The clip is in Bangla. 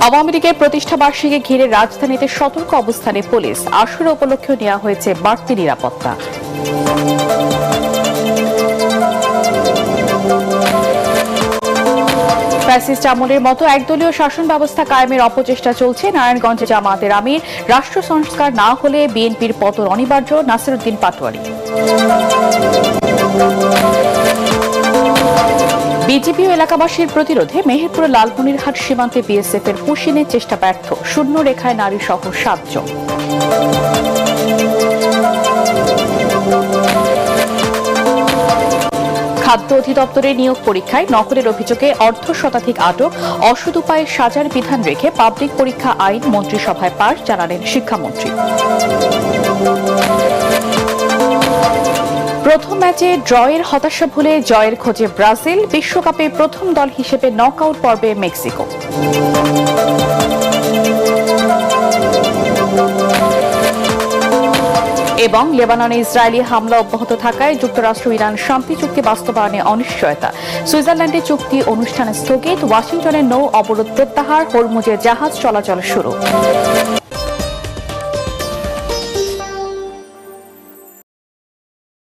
আওয়ামী লীগের প্রতিষ্ঠাবার্ষিকী ঘিরে রাজধানীতে সতর্ক অবস্থানে পুলিশ। আসর উপলক্ষে নেওয়া হয়েছে বাড়তি নিরাপত্তা। ফ্যাসিস্ট আমলের মতো একদলীয় শাসন ব্যবস্থা কায়েমের অপচেষ্টা চলছে। নারায়ণগঞ্জে জামায়াতের আমির, রাষ্ট্র সংস্কার না হলে বিএনপির পতন অনিবার্য, নাসিরউদ্দিন পাটোয়ারি। বিজিবি ও এলাকাবাসীর প্রতিরোধে মেহেরপুর লালমনিরহাট সীমান্তে বিএসএফ এর পুশিনের চেষ্টা ব্যর্থ, শূন্য রেখায় নারী সহ 7 জন। খাদ্য অধিদপ্তরের নিয়োগ পরীক্ষায় নকলের অভিযোগে অর্ধশতাধিক আটক, অসৎ উপায়ে সাজার বিধান রেখে পাবলিক পরীক্ষা আইন মন্ত্রিসভায় পাস, জানালেন শিক্ষামন্ত্রী। প্রথম ম্যাচে ড্রয়ের হতাশা ভুলে জয়ের খোঁজে ব্রাজিল, বিশ্বকাপে প্রথম দল হিসেবে নকআউট পর্বে মেক্সিকো। এবং লেবাননে ইসরায়েলি হামলা অব্যাহত থাকায় যুক্তরাষ্ট্র ইরান শান্তি চুক্তি বাস্তবায়নে অনিশ্চয়তা। সুইজারল্যান্ডে চুক্তি অনুষ্ঠান স্থগিত, ওয়াশিংটনের নৌ অবরোধ প্রত্যাহার, হরমুজে জাহাজ চলাচল শুরু।